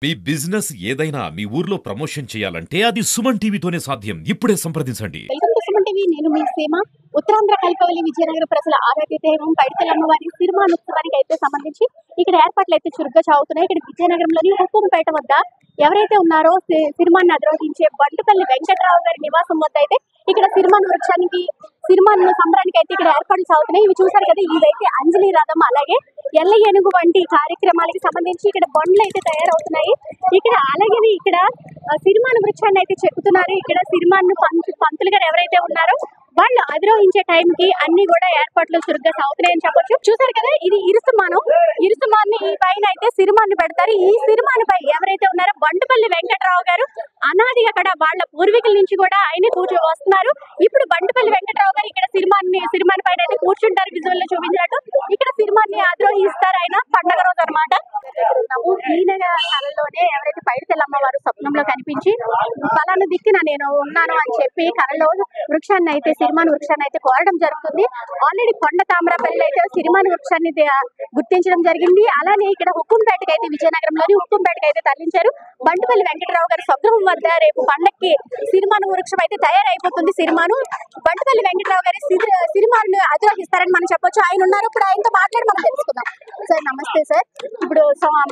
మీ business ఏదైనా మీ ఊర్లో promotion చేయాలంటే అది సుమన్ టీవీతోనే సాధ్యం. ఇప్పుడే సంప్రదించండి. Welcome to Suman TV. నేను మీ సీమ. ఉత్తరాంధ్ర కల్పవల్లి విజయనగర ప్రజల ఆరాధ్య దైవం పైడితల్లమ్మ వారి సిరిమానోత్సవానికి అయితే సంబంధించి ఇక్కడ ఏర్పాట్లు అయితే చురుగ్గా సాగుతున్నాయి. ఇక్కడ విజయనగరంలోని హుకుంపేట వద్ద ఎవరైతే ఉన్నారో సిరిమాన్ని అధిరోహించే బంటుపల్లి వెంకట్రావు గారి నివాసం వద్ద అయితే ఇక్కడ సిరిమాన్ వృక్షానికి సిరిమాన్ సంబరానికి అయితే ఇక్కడ ఏర్పాట్లు సాగుతున్నాయి. ఇవి చూసారు కదా, ఇదైతే అంజలి రథం, అలాగే ఎల్ల ఏనుగు వంటి కార్యక్రమాలకి సంబంధించి ఇక్కడ బండ్లు అయితే తయారవుతున్నాయి. ఇక్కడ అలాగే ఇక్కడ సిరిమాన్ వృక్షాన్ని అయితే చెక్కుతున్నారు. ఇక్కడ సిరిమాన్ పంతులు గారు ఎవరైతే ఉన్నారో వాళ్ళు అధిరోహించే టైంకి అన్ని కూడా ఏర్పాట్లు చురుగ్గా సాగుతున్నాయని చెప్పొచ్చు. చూసారు కదా, ఇది ఇరుసుమాన్ని ఈ పైన అయితే సిరిమాన్ని పెడతారు. ఈ సిరిమాన్ పై ఎవరైతే ఉన్నారో బంటుపల్లి వెంకట్రావు గారు అనాదిగా అక్కడ వాళ్ళ పూర్వీకుల నుంచి కూడా ఆయన వస్తున్నారు. ఇప్పుడు బంటుపల్లి వెంకట్రావు గారు ఇక్కడ సిరిమాన్ పైన అయితే కూర్చుంటారు. విజువల్ లో చూపించినట్టు ఇక్కడ సిరిమాన్ని అధిరోహిస్తారు ఆయన పండగ రోజు అనమాట. ఈయన కళలోనే ఎవరైతే పైడితల్లమ్మ వారు స్వప్నంలో కనిపించి ఫలానా దిక్కున నేను ఉన్నాను అని చెప్పి కళలో వృక్షాన్ని అయితే సిరిమాన్ వృక్షాన్ని అయితే కోరడం జరుగుతుంది. ఆల్రెడీ కొండ తామరపల్లి అయితే సిరిమాన్ వృక్షాన్ని గుర్తించడం జరిగింది. అలానే ఇక్కడ హుకుంపేటకి అయితే విజయనగరంలోని హుకుంపేటకి అయితే తరలించారు. బంటుపల్లి వెంకటరావు గారి స్వగృహం వద్ద రేపు పండక్కి సిరిమాను వృక్షం అయితే తయారైపోతుంది. సిరిమాను బంటుపల్లి వెంకటరావు గారి సిరిమాను అధిరోహిస్తారని మనం చెప్పొచ్చు. ఆయన ఉన్నారు, ఇప్పుడు ఆయనతో మాట్లాడి మనం తెలుసుకుందాం. సార్ నమస్తే సార్. ఇప్పుడు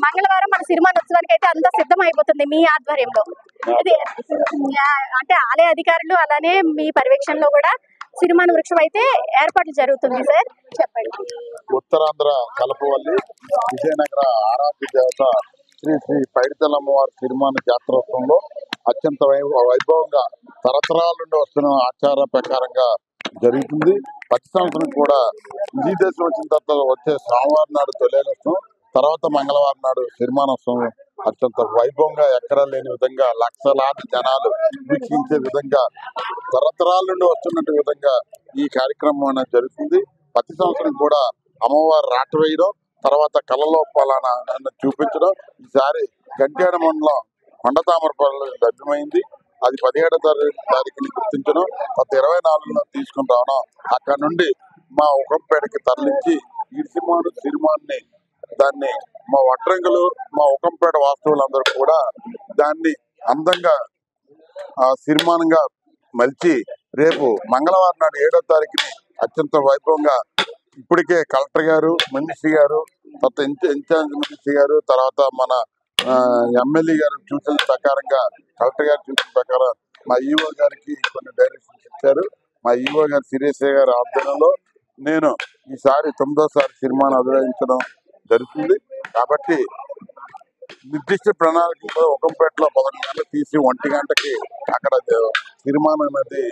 మంగళవారం మన సిరిమాన్ ఉత్సవానికి అయితే అంతా సిద్ధం అయిపోతుంది మీ ఆధ్వర్యంలో. అదే అంటే ఆలయ అధికారులు అలానే మీ పర్యవేక్షణలో కూడా సిరిమాన్ వృక్షం అయితే ఏర్పాట్లు జరుగుతుంది. సార్ చెప్పండి. ఉత్తరాంధ్ర కలపవల్లి విజయనగర ఆరాధ్య దేవత శ్రీ శ్రీ పైడితల్లమ్మ వారి సిరిమాన్ జాతరోత్సవంలో అత్యంత వైభవంగా తరతరాల నుండి వస్తున్న ఆచార ప్రకారంగా జరుగుతుంది. ప్రతి సంవత్సరం కూడా విజయదశమి వచ్చిన తర్వాత వచ్చే సోమవారం నాడు తొలేలోత్సవం, తర్వాత మంగళవారం నాడు సిరిమానోత్సవం అత్యంత వైభవంగా ఎక్కడా లేని విధంగా లక్షలాది జనాలు వీక్షించే విధంగా తరతరాల నుండి వస్తున్నట్టు విధంగా ఈ కార్యక్రమం అనేది జరుగుతుంది. ప్రతి సంవత్సరం కూడా అమ్మవారు రాట వేయడం, తర్వాత కళ్ళలో పలానా చూపించడం. ఈసారి గంటేడ మండలం కొండతామరపల్లి లభ్యమైంది. అది 17వ తారీఖుని గుర్తించడం, గత 24లో తీసుకుని రావడం, అక్కడ నుండి మా ఉకంపేటకి తరలించి ఇరిసిమాను సిరిమాన్ని దాన్ని మా వడ్రంగులు మా ఉకంపేట వాస్తవులందరూ కూడా దాన్ని అందంగా సిరిమానంగా మలిచి రేపు మంగళవారం నాడు 7వ తారీఖుని అత్యంత వైభవంగా ఇప్పటికే కలెక్టర్ గారు, మినిస్ట్రీ గారు, తర్వాత ఇన్ఛార్జ్ మినిస్ట్రీ గారు, తర్వాత మన ఎమ్మెల్యే గారు సూచనల ప్రకారంగా కలెక్టర్ గారి సూచన ప్రకారం మా ఈఓ గారికి కొన్ని డైరెక్షన్స్ ఇచ్చారు. మా ఈఓ గారు సిరేసే గారి ఆధ్వర్యంలో నేను ఈసారి 9వ సిరిమాను అధిరోహించడం జరుగుతుంది. కాబట్టి నిర్దిష్ట ప్రణాళికలో ఉకంపేటలో 11 గంటలు తీసి 1 గంటకి అక్కడ సిరిమాన్ అనేది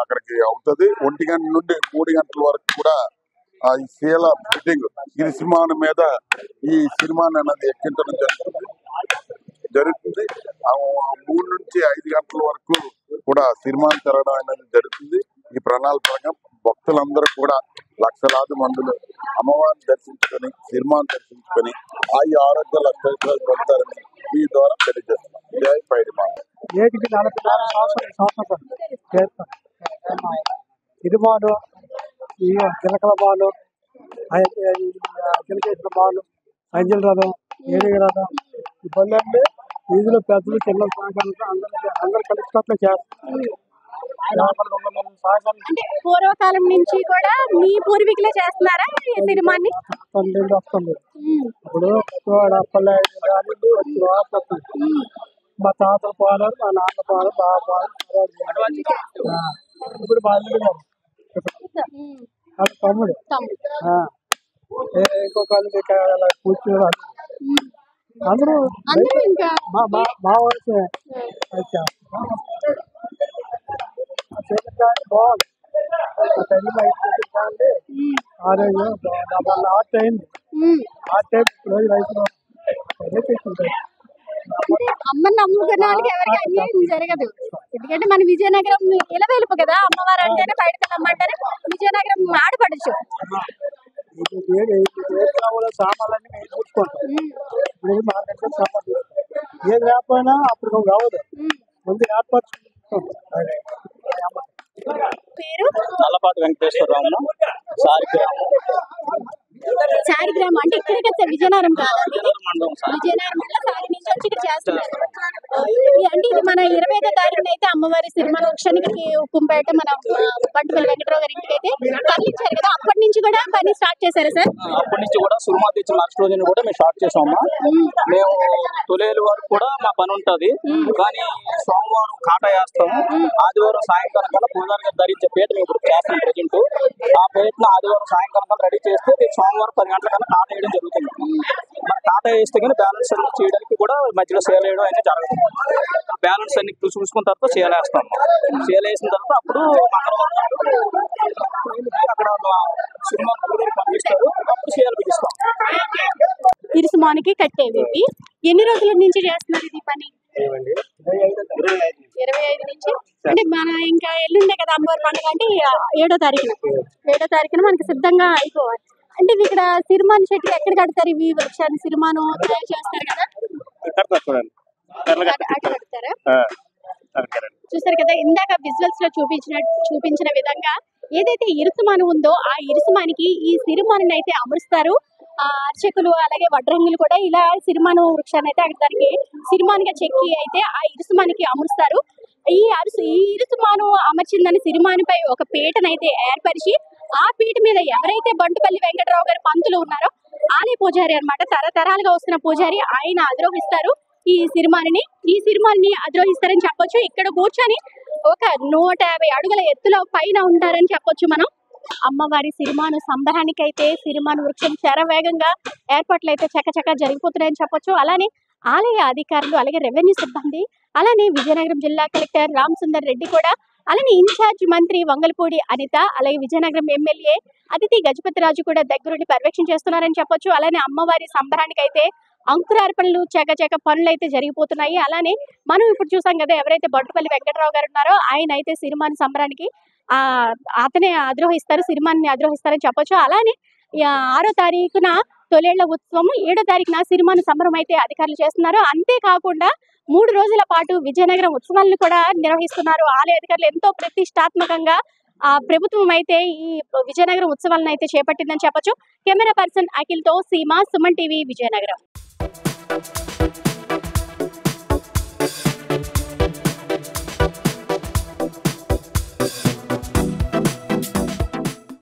అక్కడికి అవుతుంది. 1 గంట నుండి 3 గంటల వరకు కూడా ఈ శీల ఫిట్టింగ్ సిరిమాన్ మీద ఈ సిరిమాన్ అనేది ఎక్కించడం జరుగుతుంది. 3 నుంచి 5 గంటల వరకు కూడా సిరిమాన్ తిరగడం అనేది జరుగుతుంది. ఈ ప్రణాళిక భక్తులందరూ కూడా లక్షలాది మందులు అమ్మవారిని దర్శించుకొని సిరిమాన్ దర్శించుకొని ఆరోగ్య లక్షలు పొందుతారని ఈ ద్వారా తెలియజేస్తున్నాం. జై పైడిమాన్. సిరిమాను, చిలకల బాలు, చిలకేశ్వర బాలు, అంజల రథం, ఏనుగు రథం, ఈ పనులన్నీ వీధిలో పెద్దలు చిన్న సహకారంతో అందరూ కలిసికట్లే చేస్తారు. పూర్వకాలం నుంచి కూడా మీ పూర్వీకులే చేస్తున్నారా ఈ సిరిమాన్ని? వస్తుంది. ఇప్పుడు అప్పలే వస్తుంది. మా తాతల పాలు, మా నాన్న పాలు, బాబా పాలు, ఇప్పుడు మా అల్లుడు గారు తమ్ముడు ఇంకొక కూర్చుని అందరూ మా వయసు బాగుంది. ఆర్ట్ అయింది. ఆర్ట్ రోజు రైతులు అమ్మని నమ్ముకున్న వాళ్ళకి ఎవరికి అన్యాయం జరగదు. ఎందుకంటే మన విజయనగరం ఇలవేలుపు కదా, అమ్మవారు అంటేనే పైడితల్లమ్మ అంటేనే విజయనగరం ఆడపడచ్చు. సామాన్లన్నీ మేము చూసుకుంటాం. ఇప్పుడు మార్కెట్ సామాన్లు ఏది లేకపోయినా అప్పుడు కావదు, ముందు ఏర్పరచుకుంటాం. పేరు నల్లపాటి వెంకటేశ్వరరావు, సారిగ్రామం. సారిగ్రామం అంటే ఇక్కడే కదా విజయనగరం కాదు, విజయనగరం వల్ల సారి నుంచి వచ్చి ఇక్కడ చేస్తున్నారు. అంటే ఇది మన 25వ తారీఖున అయితే అమ్మవారి సిరిమాను వృక్షానికి ఉక్కుంపేట మన బంటుపల్లి వెంకటరావు గారి ఇంటికి అయితే తరలించారు కదా, అప్పటి నుంచి కూడా పని స్టార్ట్ చేశారు సార్? అప్పటి నుంచి కూడా సురుమా తెచ్చిన నెక్స్ట్ రోజు కూడా మేము స్టార్ట్ చేసామా. మేము తొలేలు వరకు కూడా మా పని ఉంటది, కానీ సోమవారం కాటా వేస్తాము. ఆదివారం సాయంకాలం కల్లా పూజారి గారు ధరించే పీట మేము ఇప్పుడు చేస్తాం ప్రజెంట్. ఆ పీటను ఆదివారం సాయంకాలం కల్లా రెడీ చేస్తే రేపు సోమవారం 10 గంటల కన్నా కాటా వేయడం జరుగుతుంది. మన కాటా వేస్తే కానీ బ్యాలెన్స్ అన్ని చేయడానికి కూడా మధ్యలో సేల్ వేయడం అనేది జరుగుతుంది. ఆ బ్యాలెన్స్ అన్ని చూసుకున్న తర్వాత సేల్ వేస్తాము. సేల్ వేసిన తర్వాత అప్పుడు మంగళవారం అక్కడ సినిమా పంపిస్తారు, అప్పుడు సేల్ పిలుస్తాం. ఇరుసుమానికి కట్టేవి ఇవి. ఎన్ని రోజుల నుంచి చేస్తున్నారు ఇది పని? 25 నుంచి. అంటే మన ఇంకా ఎల్లుండే కదా అమ్మవారి పండుగ, అంటే 7వ తారీఖున మనకి సిద్ధంగా అయిపోవాలి. అంటే ఇవి ఇక్కడ సిరిమాను చెట్లు ఎక్కడ కడతారు? ఇవి వృక్షాన్ని సిరిమాను తయారు చేస్తారు కదా, కడతారా? చూసారు కదా ఇందాక విజువల్స్ లో చూపించిన విధంగా ఏదైతే ఇరుసుమాను ఉందో ఆ ఇరుసుమానికి ఈ సిరిమాను అయితే అమరుస్తారు. ఆ అర్చకులు అలాగే వడ్రంగులు కూడా ఇలా సిరిమాను వృక్షాన్ని అయితే అక్కడ దానికి సిరిమానుగా చెక్కి అయితే ఆ ఇరుసుమానికి అమరుస్తారు. ఈ ఇరుసుమాను అమర్చిందని సిరిమానుపై ఒక పీటనైతే ఏర్పరిచి ఆ పీట మీద ఎవరైతే బంటుపల్లి వెంకటరావు గారి పంతులు ఉన్నారో ఆలయ పూజారి అన్నమాట, తరతరాలుగా వస్తున్న పూజారి, ఆయన అధిరోహిస్తారు ఈ సిరిమాని అధిరోహిస్తారని చెప్పొచ్చు. ఇక్కడ కూర్చొని ఒక 150 అడుగుల ఎత్తులో పైన ఉంటారని చెప్పొచ్చు మనం. అమ్మవారి సిరిమాను సంబరానికైతే సిరిమాను వృక్షం శరవేగంగా ఏర్పాట్లు అయితే చకచకా జరిగిపోతున్నాయని చెప్పొచ్చు. అలానే ఆలయ అధికారులు అలాగే రెవెన్యూ సిబ్బంది, అలానే విజయనగరం జిల్లా కలెక్టర్ రామ్ సుందర్ రెడ్డి కూడా, అలానే ఇన్ఛార్జ్ మంత్రి వంగలపూడి అనిత, అలాగే విజయనగరం ఎమ్మెల్యే అతిథి గజపతిరాజు కూడా దగ్గరుండి పర్యవేక్షణ చేస్తున్నారని చెప్పొచ్చు. అలానే అమ్మవారి సంబరానికైతే అంకురార్పణలు చకచక పనులు అయితే జరిగిపోతున్నాయి. అలానే మనం ఇప్పుడు చూసాం కదా, ఎవరైతే బంటుపల్లి వెంకటరావు గారు ఉన్నారో ఆయన అయితే సిరిమాను సంబరానికి అతనే అధిరోహిస్తారు, సిరిమాన్ని అధిరోహిస్తారని చెప్పొచ్చు. అలానే 6వ తారీఖున తొలేళ్ల ఉత్సవం, 7వ తారీఖున సిరిమాను సంబరం అయితే అధికారులు చేస్తున్నారు. అంతేకాకుండా 3 రోజుల పాటు విజయనగరం ఉత్సవాలను కూడా నిర్వహిస్తున్నారు ఆలయ అధికారులు. ఎంతో ప్రతిష్టాత్మకంగా ప్రభుత్వం అయితే ఈ విజయనగరం ఉత్సవాలను అయితే చేపట్టిందని చెప్పొచ్చు. కెమెరా పర్సన్ అఖిల్తో సీమ, సుమన్ టీవీ, విజయనగరం.